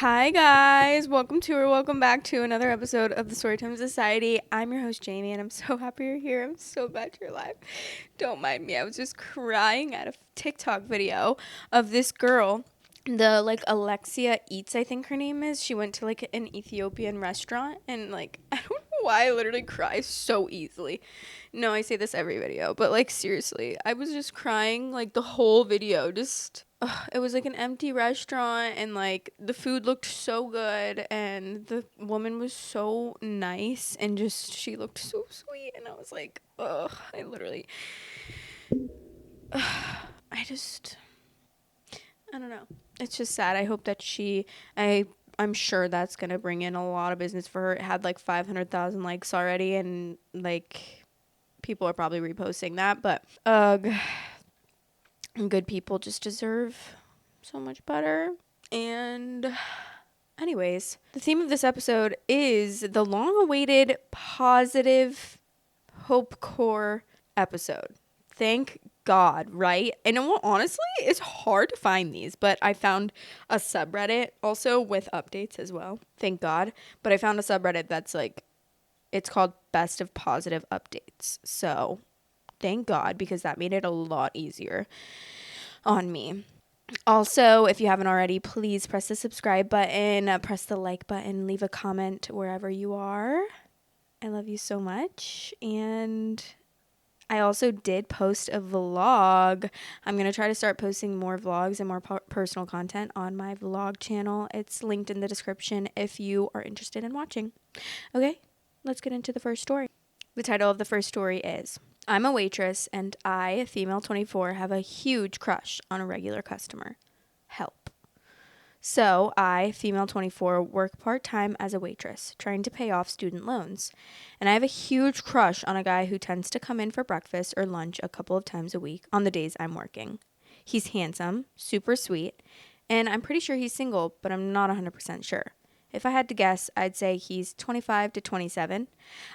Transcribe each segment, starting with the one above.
Hi guys, welcome to or welcome back to another episode of the Storytime Society. I'm your host Jamie and I'm so happy you're here. I'm so glad you're alive. Don't mind me. I was just crying at a TikTok video of this girl, the Alexia Eats, I think her name is. She went to an Ethiopian restaurant and I don't know why I literally cry so easily. No, I say this every video, but seriously, I was just crying the whole video. It was an empty restaurant and the food looked so good and the woman was so nice and just she looked so sweet and I was like, ugh, I literally I don't know. It's just sad. I hope that I'm sure that's gonna bring in a lot of business for her. It had 500,000 likes already and people are probably reposting that, but good people just deserve so much better. And anyways, the theme of this episode is the long-awaited positive hope core episode. Thank God, right? And honestly, it's hard to find these, but I found a subreddit also with updates as well. Thank God. But I found a subreddit that's it's called Best of Positive Updates. So thank God, because that made it a lot easier on me. Also, if you haven't already, please press the subscribe button, press the like button, leave a comment wherever you are. I love you so much. And I also did post a vlog. I'm going to try to start posting more vlogs and more personal content on my vlog channel. It's linked in the description if you are interested in watching. Okay, let's get into the first story. The title of the first story is, I'm a waitress and I, female 24, have a huge crush on a regular customer. Help. So I, female 24, work part-time as a waitress, trying to pay off student loans. And I have a huge crush on a guy who tends to come in for breakfast or lunch a couple of times a week on the days I'm working. He's handsome, super sweet, and I'm pretty sure he's single, but I'm not 100% sure. If I had to guess, I'd say he's 25 to 27.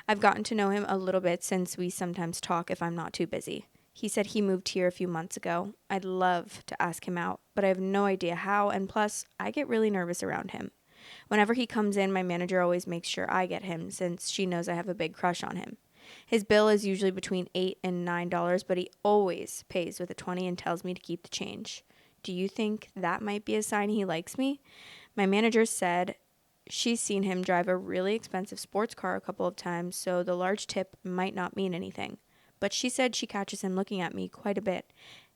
I've gotten to know him a little bit since we sometimes talk if I'm not too busy. He said he moved here a few months ago. I'd love to ask him out, but I have no idea how, and plus, I get really nervous around him. Whenever he comes in, my manager always makes sure I get him since she knows I have a big crush on him. His bill is usually between $8 and $9, but he always pays with a 20 and tells me to keep the change. Do you think that might be a sign he likes me? My manager said she's seen him drive a really expensive sports car a couple of times, so the large tip might not mean anything. But she said she catches him looking at me quite a bit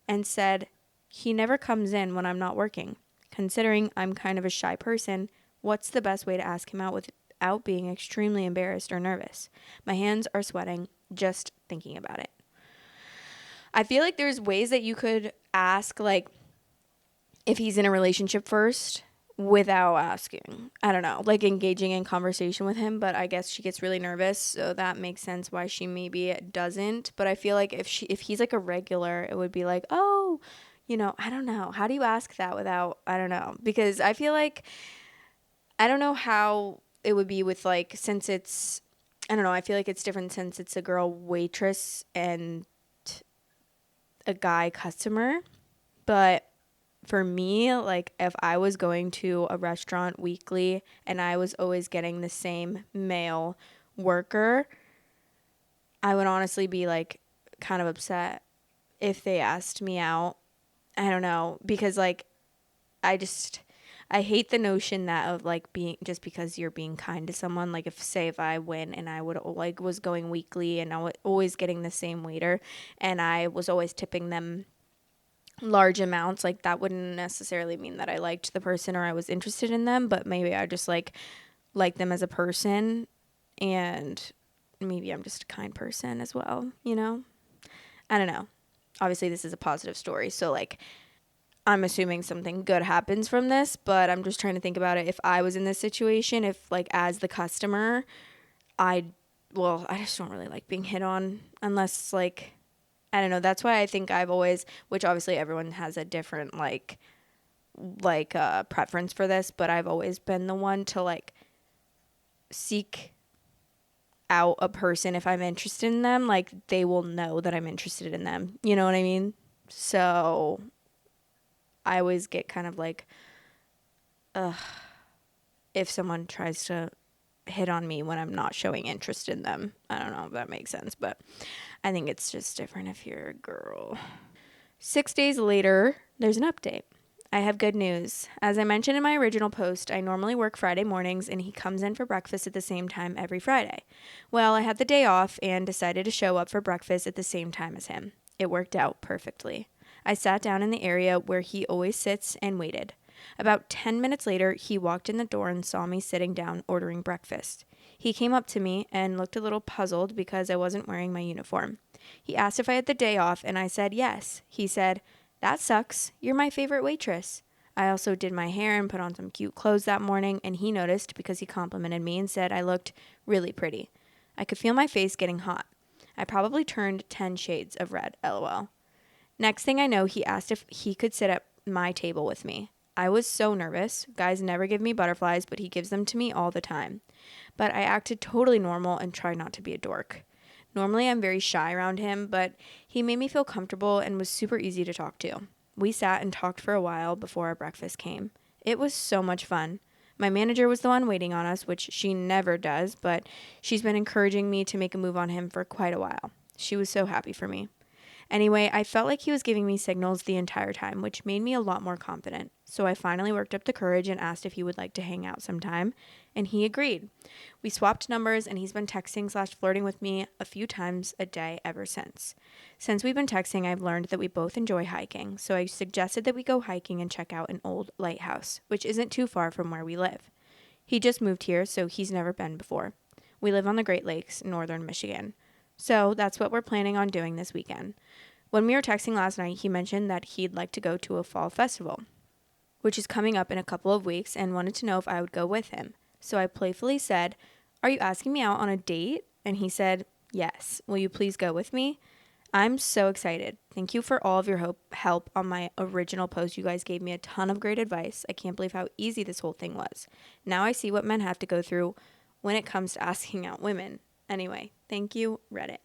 and said he never comes in when I'm not working. Considering I'm kind of a shy person, what's the best way to ask him out without being extremely embarrassed or nervous? My hands are sweating just thinking about it. I feel like there's ways that you could ask, if he's in a relationship first without asking. I don't know, engaging in conversation with him, but I guess she gets really nervous, so that makes sense why she maybe doesn't. But I feel like if he's a regular, it would be oh, I don't know. How do you ask that without, I don't know, because I feel I don't know how it would be with since it's, I don't know, I feel it's different since it's a girl waitress and a guy customer. But for me, if I was going to a restaurant weekly and I was always getting the same male worker, I would honestly be kind of upset if they asked me out. I don't know, because I hate the notion that of being, just because you're being kind to someone, if I went and I would was going weekly and I was always getting the same waiter and I was always tipping them large amounts, that wouldn't necessarily mean that I liked the person or I was interested in them, but maybe I just like them as a person, and maybe I'm just a kind person as well, I don't know. Obviously this is a positive story, so I'm assuming something good happens from this, but I'm just trying to think about it. If I was in this situation, if as the customer, I just don't really like being hit on unless I don't know. That's why I think I've always, which obviously everyone has a different preference for this, but I've always been the one to seek out a person if I'm interested in them. They will know that I'm interested in them. You know what I mean? So I always get kind of ugh, if someone tries to hit on me when I'm not showing interest in them. I don't know if that makes sense, but I think it's just different if you're a girl. 6 days later, there's an update. I have good news. As I mentioned in my original post, I normally work Friday mornings and he comes in for breakfast at the same time every Friday. Well, I had the day off and decided to show up for breakfast at the same time as him. It worked out perfectly. I sat down in the area where he always sits and waited. About 10 minutes later, he walked in the door and saw me sitting down ordering breakfast. He came up to me and looked a little puzzled because I wasn't wearing my uniform. He asked if I had the day off, and I said yes. He said, "That sucks. You're my favorite waitress." I also did my hair and put on some cute clothes that morning, and he noticed because he complimented me and said I looked really pretty. I could feel my face getting hot. I probably turned 10 shades of red, lol. Next thing I know, he asked if he could sit at my table with me. I was so nervous. Guys never give me butterflies, but he gives them to me all the time. But I acted totally normal and tried not to be a dork. Normally, I'm very shy around him, but he made me feel comfortable and was super easy to talk to. We sat and talked for a while before our breakfast came. It was so much fun. My manager was the one waiting on us, which she never does, but she's been encouraging me to make a move on him for quite a while. She was so happy for me. Anyway, I felt like he was giving me signals the entire time, which made me a lot more confident. So I finally worked up the courage and asked if he would like to hang out sometime, and he agreed. We swapped numbers, and he's been texting/flirting with me a few times a day ever since. Since we've been texting, I've learned that we both enjoy hiking, so I suggested that we go hiking and check out an old lighthouse, which isn't too far from where we live. He just moved here, so he's never been before. We live on the Great Lakes, northern Michigan. So that's what we're planning on doing this weekend. When we were texting last night, he mentioned that he'd like to go to a fall festival, which is coming up in a couple of weeks, and wanted to know if I would go with him. So I playfully said, "Are you asking me out on a date?" And he said, "Yes. Will you please go with me?" I'm so excited. Thank you for all of your help on my original post. You guys gave me a ton of great advice. I can't believe how easy this whole thing was. Now I see what men have to go through when it comes to asking out women. Anyway, thank you, Reddit.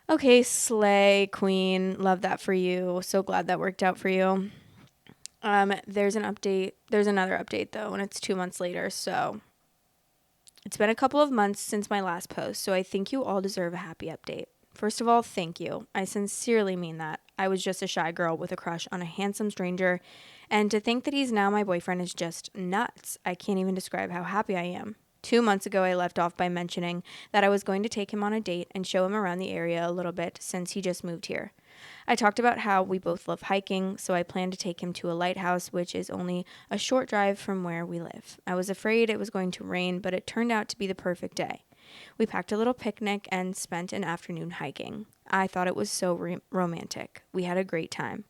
Okay, slay, queen. Love that for you. So glad that worked out for you. There's an update. There's another update, though, and it's 2 months later. So it's been a couple of months since my last post, so I think you all deserve a happy update. First of all, thank you. I sincerely mean that. I was just a shy girl with a crush on a handsome stranger, and to think that he's now my boyfriend is just nuts. I can't even describe how happy I am. 2 months ago, I left off by mentioning that I was going to take him on a date and show him around the area a little bit since he just moved here. I talked about how we both love hiking, so I planned to take him to a lighthouse, which is only a short drive from where we live. I was afraid it was going to rain, but it turned out to be the perfect day. We packed a little picnic and spent an afternoon hiking. I thought it was so romantic. We had a great time.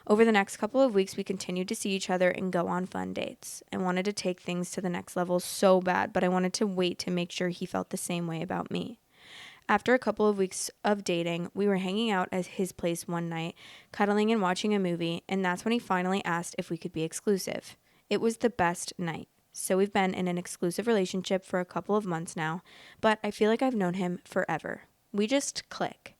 Over the next couple of weeks, we continued to see each other and go on fun dates. I wanted to take things to the next level so bad, but I wanted to wait to make sure he felt the same way about me. After a couple of weeks of dating, we were hanging out at his place one night, cuddling and watching a movie, and that's when he finally asked if we could be exclusive. It was the best night. So we've been in an exclusive relationship for a couple of months now, but I feel like I've known him forever. We just click.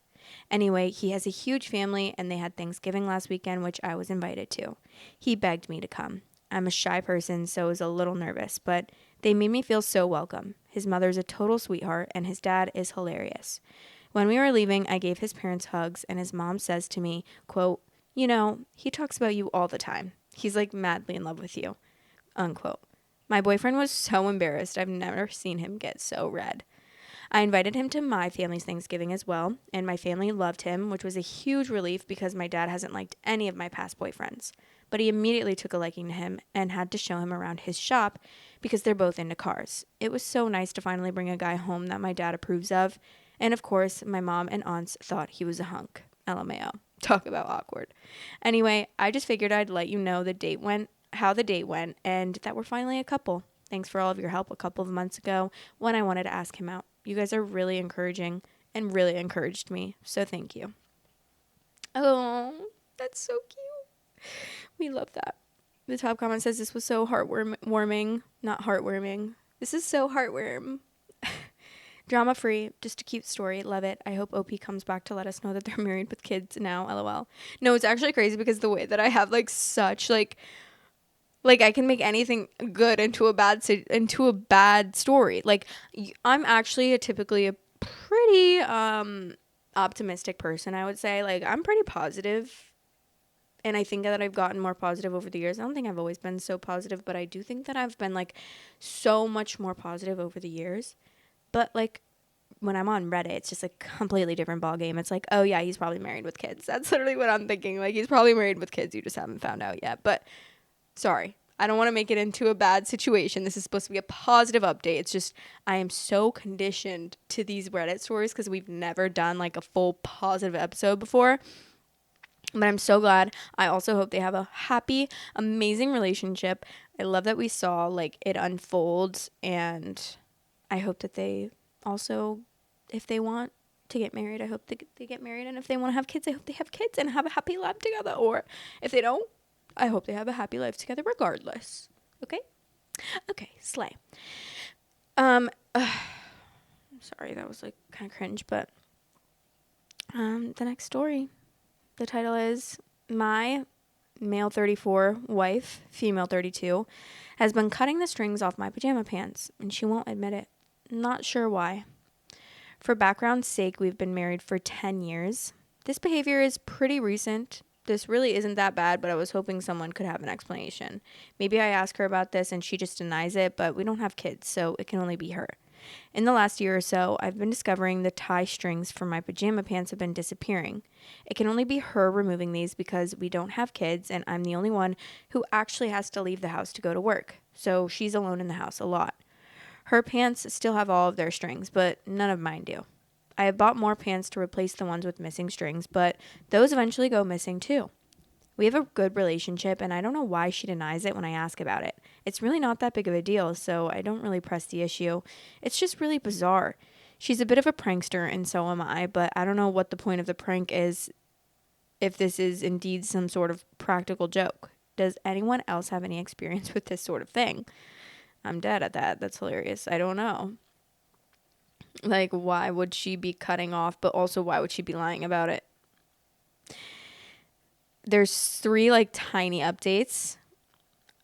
Anyway, he has a huge family, and they had Thanksgiving last weekend, which I was invited to. He begged me to come. I'm a shy person, so I was a little nervous, but they made me feel so welcome. His mother's a total sweetheart, and his dad is hilarious. When we were leaving, I gave his parents hugs, and his mom says to me, quote, "You know, he talks about you all the time. He's like madly in love with you," unquote. My boyfriend was so embarrassed. I've never seen him get so red. I invited him to my family's Thanksgiving as well, and my family loved him, which was a huge relief because my dad hasn't liked any of my past boyfriends. But he immediately took a liking to him and had to show him around his shop because they're both into cars. It was so nice to finally bring a guy home that my dad approves of, and of course, my mom and aunts thought he was a hunk. LMAO. Talk about awkward. Anyway, I just figured I'd let you know how the date went, and that we're finally a couple. Thanks for all of your help a couple of months ago when I wanted to ask him out. You guys are really encouraging and really encouraged me, so thank you. Oh, that's so cute. We love that. The top comment says this was so heartwarming. Not heartwarming. This is so heartwarm. Drama free, just a cute story. Love it. I hope OP comes back to let us know that they're married with kids now. LOL. No, it's actually crazy because the way that I have like such like Like, I can make anything good into a bad story. Like, I'm actually typically a pretty optimistic person, I would say. Like, I'm pretty positive, and I think that I've gotten more positive over the years. I don't think I've always been so positive, but I do think that I've been like so much more positive over the years. But like, when I'm on Reddit, it's just a completely different ball game. It's like, oh yeah, he's probably married with kids. That's literally what I'm thinking. Like, he's probably married with kids. You just haven't found out yet. But sorry, I don't want to make it into a bad situation. This is supposed to be a positive update. It's just, I am so conditioned to these Reddit stories because we've never done like a full positive episode before. But I'm so glad. I also hope they have a happy, amazing relationship. I love that we saw like it unfold, and I hope that they also, if they want to get married, I hope they get married, and if they want to have kids, I hope they have kids and have a happy life together. Or if they don't, I hope they have a happy life together regardless. Okay? Okay, slay. Sorry, that was like kind of cringe, but the next story, the title is My Male 34 Wife, Female 32, has been cutting the strings off my pajama pants, and she won't admit it. Not sure why. For background's sake, we've been married for 10 years. This behavior is pretty recent. This really isn't that bad, but I was hoping someone could have an explanation. Maybe I ask her about this and she just denies it, but we don't have kids, so it can only be her. In the last year or so, I've been discovering the tie strings for my pajama pants have been disappearing. It can only be her removing these because we don't have kids and I'm the only one who actually has to leave the house to go to work. So she's alone in the house a lot. Her pants still have all of their strings, but none of mine do. I have bought more pants to replace the ones with missing strings, but those eventually go missing too. We have a good relationship, and I don't know why she denies it when I ask about it. It's really not that big of a deal, so I don't really press the issue. It's just really bizarre. She's a bit of a prankster, and so am I, but I don't know what the point of the prank is, if this is indeed some sort of practical joke. Does anyone else have any experience with this sort of thing? I'm dead at that. That's hilarious. I don't know. Like, why would she be cutting off, but also why would she be lying about it? There's 3 like tiny updates.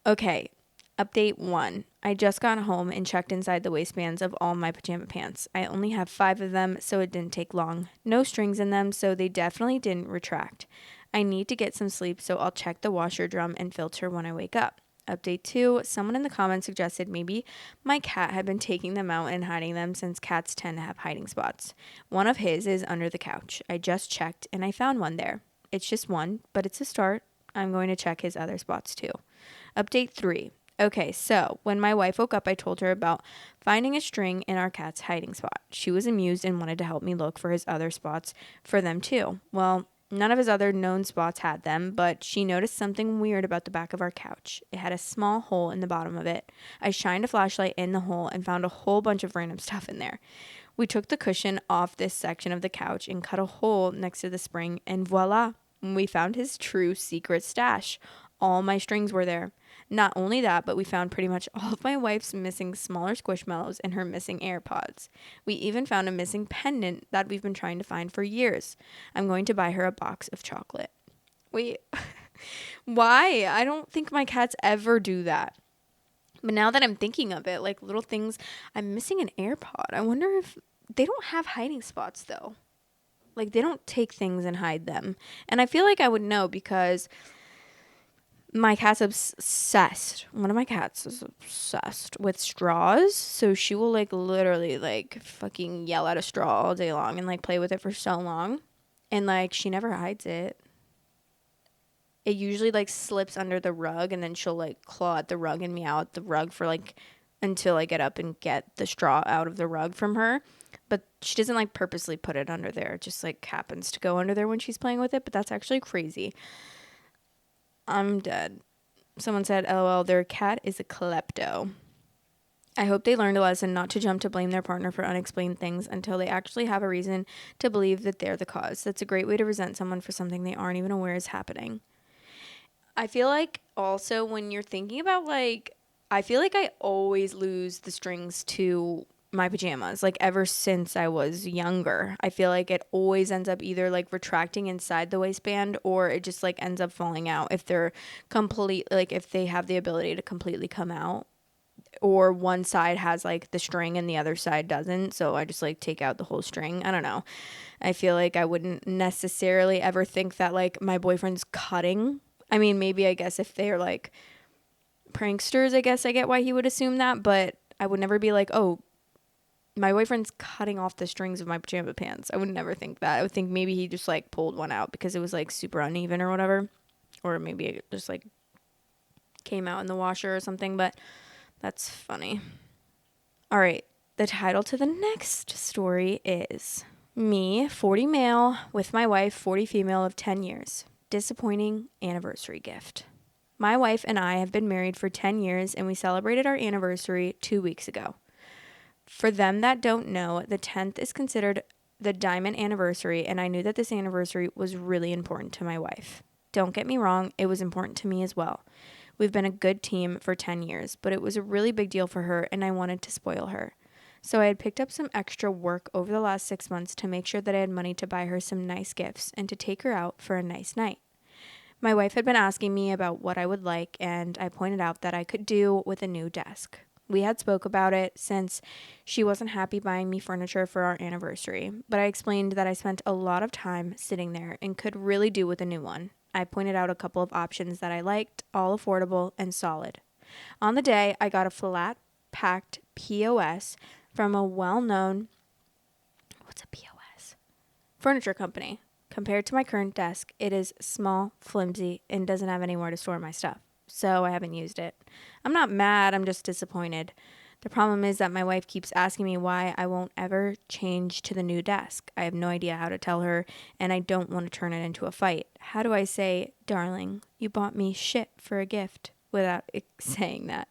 Okay, update 1. I just got home and checked inside the waistbands of all my pajama pants. I only have 5 of them, so it didn't take long. No strings in them, so they definitely didn't retract. I need to get some sleep, so I'll check the washer drum and filter when I wake up. Update 2, someone in the comments suggested maybe my cat had been taking them out and hiding them since cats tend to have hiding spots. One of his is under the couch. I just checked and I found one there. It's just one, but it's a start. I'm going to check his other spots too. Update 3. Okay, so when my wife woke up, I told her about finding a string in our cat's hiding spot. She was amused and wanted to help me look for his other spots for them too. Well, none of his other known spots had them, but she noticed something weird about the back of our couch. It had a small hole in the bottom of it. I shined a flashlight in the hole and found a whole bunch of random stuff in there. We took the cushion off this section of the couch and cut a hole next to the spring, and voila, we found his true secret stash. All my strings were there. Not only that, but we found pretty much all of my wife's missing smaller squishmallows and her missing AirPods. We even found a missing pendant that we've been trying to find for years. I'm going to buy her a box of chocolate. Wait, why? I don't think my cats ever do that. But now that I'm thinking of it, like little things, I'm missing an AirPod. I wonder if they don't have hiding spots though. Like they don't take things and hide them. And I feel like I would know because my cat's obsessed. One of my cats is obsessed with straws. So she will like literally like fucking yell at a straw all day long and like play with it for so long. And like she never hides it. It usually like slips under the rug and then she'll like claw at the rug and meow at the rug for like until I get up and get the straw out of the rug from her. But she doesn't like purposely put it under there. It just like happens to go under there when she's playing with it. But that's actually crazy. I'm dead. Someone said, LOL, their cat is a klepto. I hope they learned a lesson not to jump to blame their partner for unexplained things until they actually have a reason to believe that they're the cause. That's a great way to resent someone for something they aren't even aware is happening. I feel like also when you're thinking about like, I feel like I always lose the strings to my pajamas, like ever since I was younger. I feel like it always ends up either like retracting inside the waistband, or it just like ends up falling out if they're complete, like if they have the ability to completely come out, or one side has like the string and the other side doesn't. So I just like take out the whole string. I don't know. I feel like I wouldn't necessarily ever think that like my boyfriend's cutting. I mean, maybe I guess if they're like pranksters, I guess I get why he would assume that, but I would never be like, oh, my boyfriend's cutting off the strings of my pajama pants. I would never think that. I would think maybe he just like pulled one out because it was like super uneven or whatever. Or maybe it just like came out in the washer or something, but that's funny. All right. The title to the next story is Me, 40 male, with my wife, 40 female of 10 years. Disappointing anniversary gift. My wife and I have been married for 10 years and we celebrated our anniversary 2 weeks ago. For them that don't know, the 10th is considered the diamond anniversary, and I knew that this anniversary was really important to my wife. Don't get me wrong, it was important to me as well. We've been a good team for 10 years, but it was a really big deal for her, and I wanted to spoil her. So I had picked up some extra work over the last 6 months to make sure that I had money to buy her some nice gifts and to take her out for a nice night. My wife had been asking me about what I would like, and I pointed out that I could do with a new desk. We had spoke about it since she wasn't happy buying me furniture for our anniversary, but I explained that I spent a lot of time sitting there and could really do with a new one. I pointed out a couple of options that I liked, all affordable and solid. On the day, I got a flat-packed POS from a well-known, what's a POS? Furniture company. Compared to my current desk, it is small, flimsy, and doesn't have anywhere to store my stuff. So I haven't used it. I'm not mad, I'm just disappointed. The problem is that my wife keeps asking me why I won't ever change to the new desk. I have no idea how to tell her, and I don't want to turn it into a fight. How do I say, darling, you bought me shit for a gift, without saying that?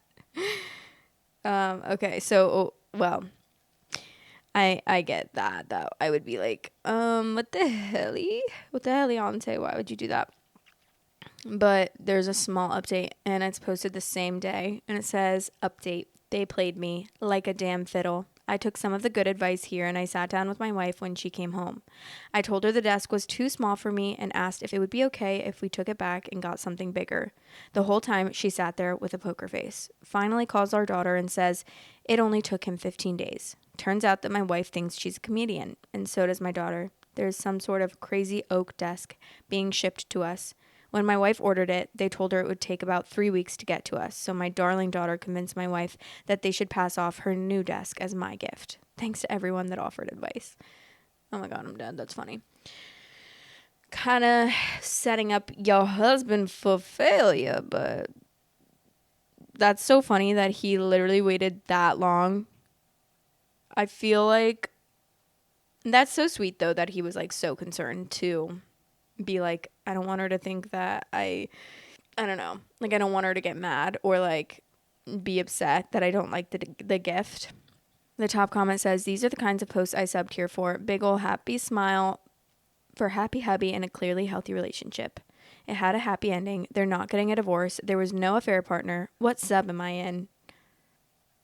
Okay, so, well, I get that, though. I would be like, what the helly? What the hellionte? Why would you do that? But there's a small update, and it's posted the same day, and it says, update, they played me like a damn fiddle. I took some of the good advice here, and I sat down with my wife when she came home. I told her the desk was too small for me and asked if it would be okay if we took it back and got something bigger. The whole time, she sat there with a poker face. Finally calls our daughter and says it only took him 15 days. Turns out that my wife thinks she's a comedian, and so does my daughter. There's some sort of crazy oak desk being shipped to us. When my wife ordered it, they told her it would take about 3 weeks to get to us, so my darling daughter convinced my wife that they should pass off her new desk as my gift. Thanks to everyone that offered advice. Oh my god, I'm dead. That's funny. Kind of setting up your husband for failure, but that's so funny that he literally waited that long. I feel like that's so sweet, though, that he was like so concerned to be like, I don't want her to think that I don't know, like I don't want her to get mad or like be upset that I don't like the gift. The top comment says, these are the kinds of posts I subbed here for. Big ol' happy smile for happy hubby and a clearly healthy relationship. It had a happy ending. They're not getting a divorce. There was no affair partner. What sub am I in?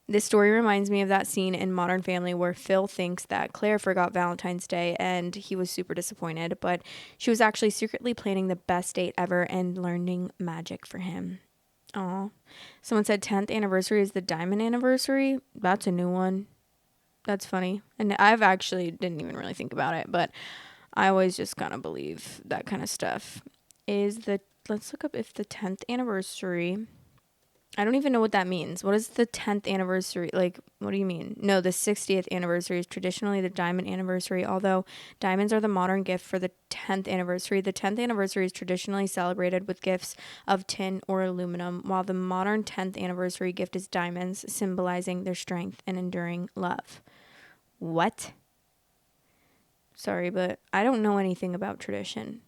This story reminds me of that scene in Modern Family where Phil thinks that Claire forgot Valentine's Day and he was super disappointed, but she was actually secretly planning the best date ever and learning magic for him. Aw. Someone said 10th anniversary is the diamond anniversary. That's a new one. That's funny. And I've actually didn't even really think about it, but I always just kind of believe that kind of stuff. Let's look up if the 10th anniversary... I don't even know what that means. What is the 10th anniversary? Like, what do you mean? No, the 60th anniversary is traditionally the diamond anniversary, although diamonds are the modern gift for the 10th anniversary. The 10th anniversary is traditionally celebrated with gifts of tin or aluminum, while the modern 10th anniversary gift is diamonds, symbolizing their strength and enduring love. What? Sorry, but I don't know anything about tradition.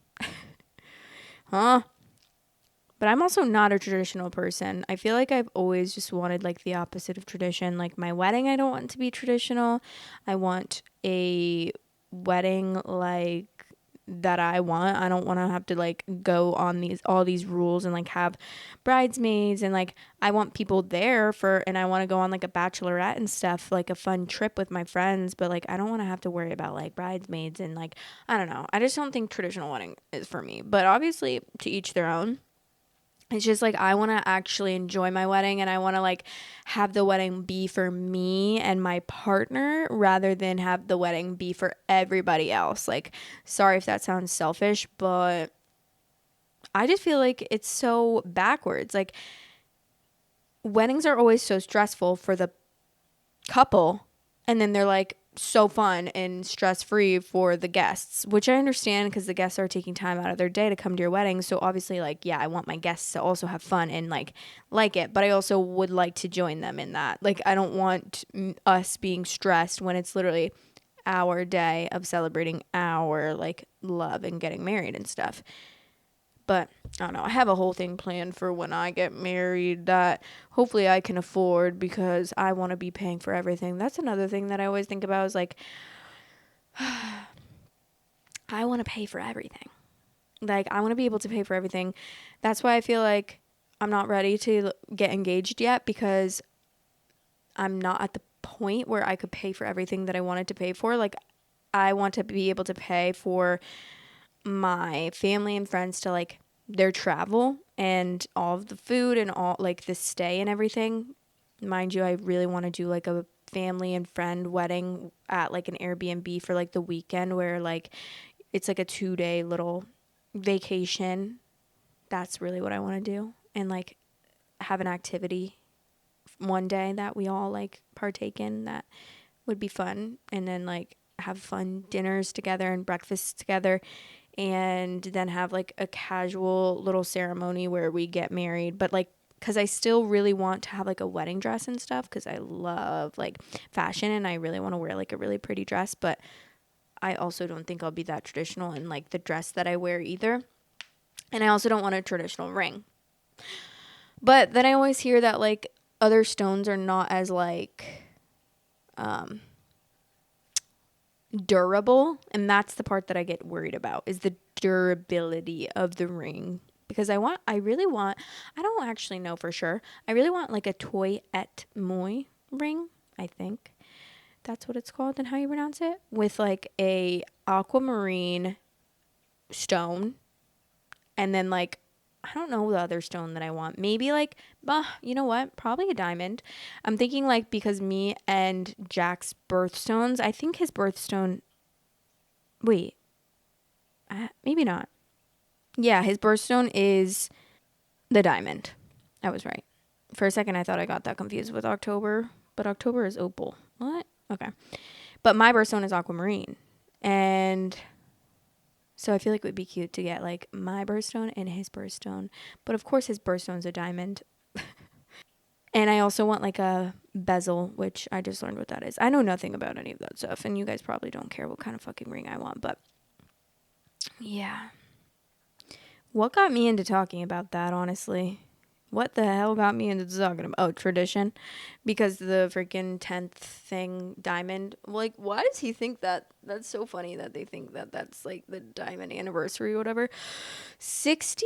Huh? But I'm also not a traditional person. I feel like I've always just wanted like the opposite of tradition. Like my wedding, I don't want to be traditional. I want a wedding like that I want. I don't want to have to like go on all these rules and like have bridesmaids, and like I want people there and I want to go on like a bachelorette and stuff, like a fun trip with my friends, but like I don't want to have to worry about like bridesmaids and like, I don't know. I just don't think traditional wedding is for me, but obviously to each their own. It's just like I want to actually enjoy my wedding, and I want to like have the wedding be for me and my partner rather than have the wedding be for everybody else. Like, sorry if that sounds selfish, but I just feel like it's so backwards. Like, weddings are always so stressful for the couple, and then they're like so fun and stress free for the guests, which I understand because the guests are taking time out of their day to come to your wedding. So obviously, like, yeah, I want my guests to also have fun and like it, but I also would like to join them in that. Like, I don't want us being stressed when it's literally our day of celebrating our like love and getting married and stuff. But I don't know. I have a whole thing planned for when I get married that hopefully I can afford, because I want to be paying for everything. That's another thing that I always think about is like, I want to pay for everything. Like, I want to be able to pay for everything. That's why I feel like I'm not ready to get engaged yet, because I'm not at the point where I could pay for everything that I wanted to pay for. Like, I want to be able to pay for my family and friends to like their travel and all of the food and all like the stay and everything. Mind you, I really want to do like a family and friend wedding at like an Airbnb for like the weekend, where like it's like a 2-day little vacation. That's really what I want to do. And like have an activity one day that we all like partake in that would be fun, and then like have fun dinners together and breakfasts together, and then have like a casual little ceremony where we get married. But like, because I still really want to have like a wedding dress and stuff, because I love like fashion and I really want to wear like a really pretty dress, but I also don't think I'll be that traditional in like the dress that I wear either. And I also don't want a traditional ring. But then I always hear that like other stones are not as like durable, and that's the part that I get worried about, is the durability of the ring, because I don't actually know for sure, I really want like a toy et moi ring, I think that's what it's called and how you pronounce it, with like a aquamarine stone, and then like I don't know the other stone that I want. Maybe like, you know what? Probably a diamond. I'm thinking like, because me and Jack's birthstones, I think his birthstone, wait, maybe not. Yeah, his birthstone is the diamond. I was right. For a second, I thought I got that confused with October, but October is opal. What? Okay. But my birthstone is aquamarine. And so I feel like it would be cute to get like my birthstone and his birthstone. But of course his birthstone's a diamond. And I also want like a bezel, which I just learned what that is. I know nothing about any of that stuff, and you guys probably don't care what kind of fucking ring I want, but yeah. What got me into talking about that, honestly? What the hell got me into talking about? Oh, tradition. Because the freaking 10th thing, diamond. Like, why does he think that? That's so funny that they think that that's like the diamond anniversary or whatever. 60?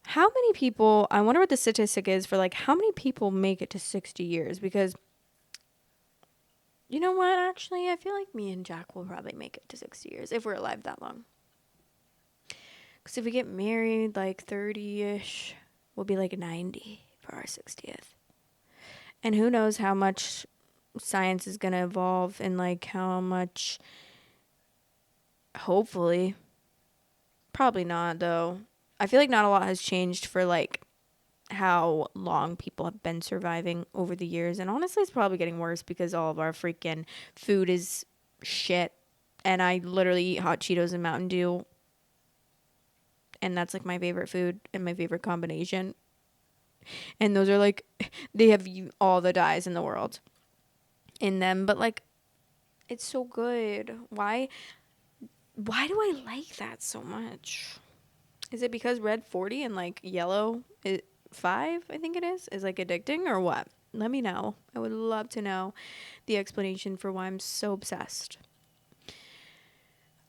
How many people, I wonder what the statistic is for like how many people make it to 60 years? Because you know what, actually, I feel like me and Jack will probably make it to 60 years if we're alive that long. Because if we get married like 30-ish, we'll be like 90 for our 60th. And who knows how much science is going to evolve, and like how much, hopefully, probably not though. I feel like not a lot has changed for like how long people have been surviving over the years. And honestly, it's probably getting worse because all of our freaking food is shit. And I literally eat hot Cheetos and Mountain Dew. And that's like my favorite food and my favorite combination. And those are like, they have all the dyes in the world in them. But like, it's so good. Why do I like that so much? Is it because red 40 and like yellow 5, I think it is like addicting, or what? Let me know. I would love to know the explanation for why I'm so obsessed.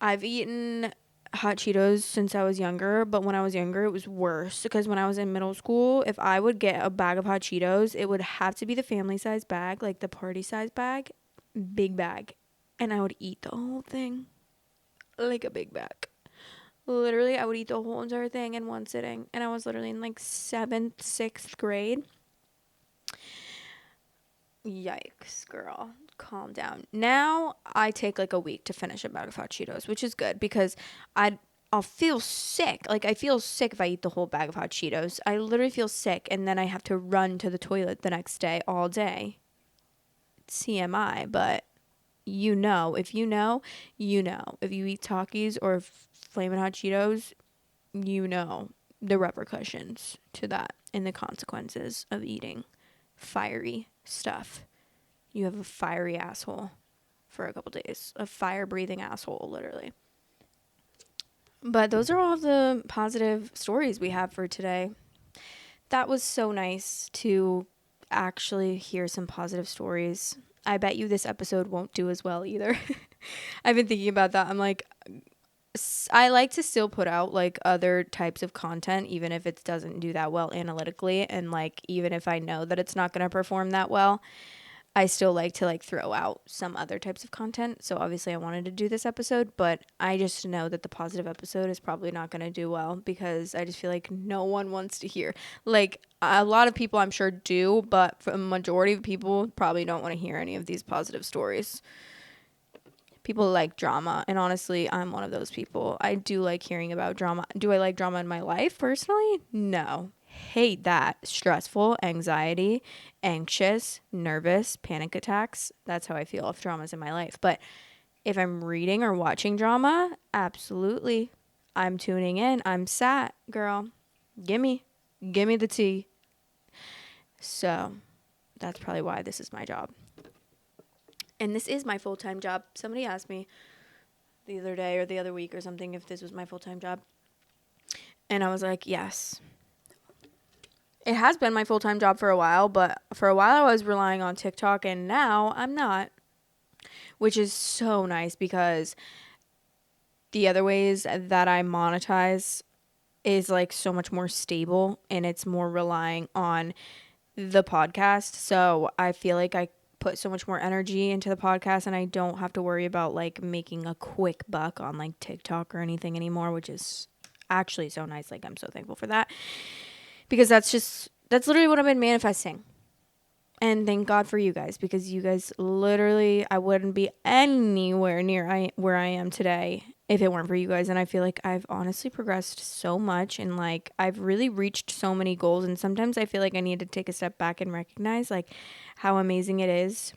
I've eaten hot Cheetos since I was younger, but when I was younger, it was worse because when I was in middle school, if I would get a bag of hot Cheetos, it would have to be the family size bag, like the party size bag, big bag, and I would eat the whole thing like a big bag. Literally, I would eat the whole entire thing in one sitting, and I was literally in like 7th, 6th grade. Yikes, girl. Calm down. Now I take like a week to finish a bag of hot Cheetos, which is good because I'll feel sick. Like I feel sick if I eat the whole bag of hot Cheetos. I literally feel sick and then I have to run to the toilet the next day all day. TMI, but if you know, you know. If you eat Takis or Flamin' Hot Cheetos, you know the repercussions to that and the consequences of eating fiery stuff. You have a fiery asshole for a couple days. A fire-breathing asshole, literally. But those are all the positive stories we have for today. That was so nice to actually hear some positive stories. I bet you this episode won't do as well either. I've been thinking about that. I'm like, I like to still put out like other types of content, even if it doesn't do that well analytically. And like, even if I know that it's not going to perform that well, I still like to like throw out some other types of content. So obviously I wanted to do this episode, but I just know that the positive episode is probably not going to do well because I just feel like no one wants to hear. Like a lot of people I'm sure do, but for a majority of people probably don't want to hear any of these positive stories. People like drama, and honestly, I'm one of those people. I do like hearing about drama. Do I like drama in my life personally? No. Hate that. Stressful, anxiety, anxious, nervous, panic attacks. That's how I feel if drama's in my life. But if I'm reading or watching drama, absolutely. I'm tuning in. I'm sat, girl. Gimme the tea. So that's probably why this is my job. And this is my full-time job. Somebody asked me the other day or the other week or something if this was my full-time job. And I was like, yes. It has been my full-time job for a while, but for a while I was relying on TikTok and now I'm not. Which is so nice because the other ways that I monetize is like so much more stable and it's more relying on the podcast. So I feel like I put so much more energy into the podcast and I don't have to worry about like making a quick buck on like TikTok or anything anymore, which is actually so nice. Like I'm so thankful for that because that's literally what I've been manifesting. And thank God for you guys because you guys literally, I wouldn't be anywhere near where I am today if it weren't for you guys. And I feel like I've honestly progressed so much and like I've really reached so many goals. And sometimes I feel like I need to take a step back and recognize like how amazing it is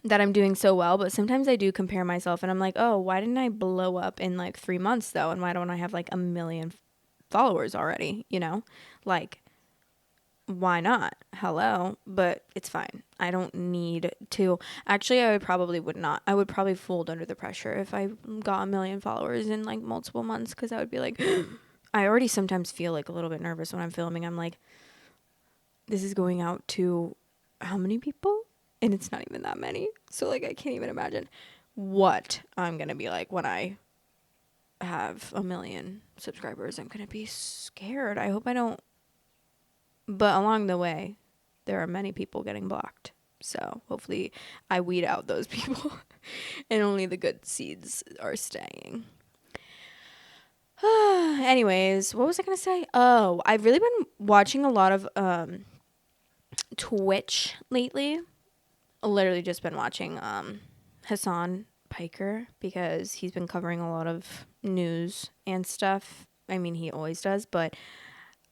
that I'm doing so well. But sometimes I do compare myself and I'm like, oh, why didn't I blow up in like 3 months though? And why don't I have like 1 million followers already? You know, like, why not? Hello, but it's fine. I don't need to. Actually, I would probably fold under the pressure if I got 1 million followers in like multiple months because I would be like, I already sometimes feel like a little bit nervous when I'm filming. I'm like, this is going out to how many people? And it's not even that many. So like, I can't even imagine what I'm going to be like when I have 1 million subscribers. I'm going to be scared. I hope I don't. But along the way, there are many people getting blocked. So hopefully I weed out those people and only the good seeds are staying. Anyways, what was I going to say? Oh, I've really been watching a lot of Twitch lately. Literally just been watching Hassan Piker because he's been covering a lot of news and stuff. I mean, he always does, but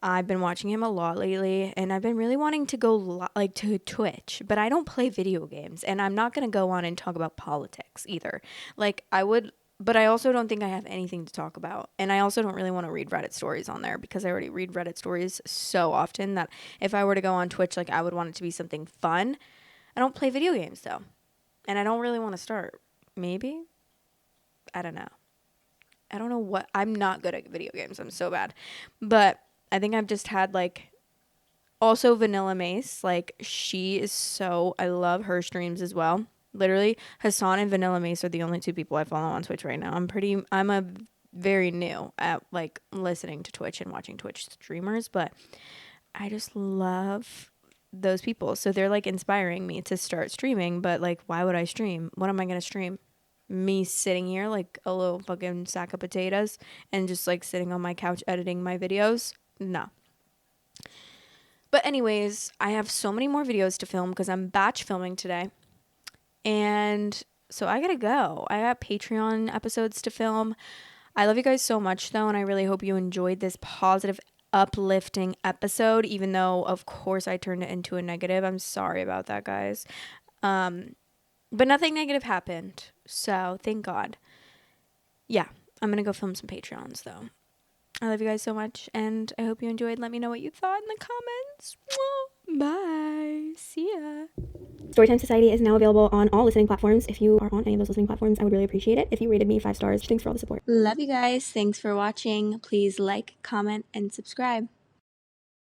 I've been watching him a lot lately, and I've been really wanting to go to Twitch, but I don't play video games, and I'm not going to go on and talk about politics either. Like, I would, but I also don't think I have anything to talk about, and I also don't really want to read Reddit stories on there because I already read Reddit stories so often that if I were to go on Twitch, like, I would want it to be something fun. I don't play video games, though, and I don't really want to start. Maybe? I don't know. I don't know what, I'm not good at video games. I'm so bad, but I think I've just had like also Vanilla Mace. Like she is so, I love her streams as well. Literally Hassan and Vanilla Mace are the only 2 people I follow on Twitch right now. I'm a very new at like listening to Twitch and watching Twitch streamers, but I just love those people. So they're like inspiring me to start streaming, but like, why would I stream? What am I going to stream? Me sitting here like a little fucking sack of potatoes and just like sitting on my couch editing my videos? No. But anyways, I have so many more videos to film because I'm batch filming today. And so I gotta go. I got Patreon episodes to film. I love you guys so much though, and I really hope you enjoyed this positive, uplifting episode, even though of course I turned it into a negative. I'm sorry about that, guys. But nothing negative happened. So thank God. Yeah, I'm gonna go film some Patreons though. I love you guys so much, and I hope you enjoyed. Let me know what you thought in the comments. Bye. See ya. Storytime Society is now available on all listening platforms. If you are on any of those listening platforms, I would really appreciate it if you rated me 5 stars. Thanks for all the support. Love you guys. Thanks for watching. Please like, comment, and subscribe.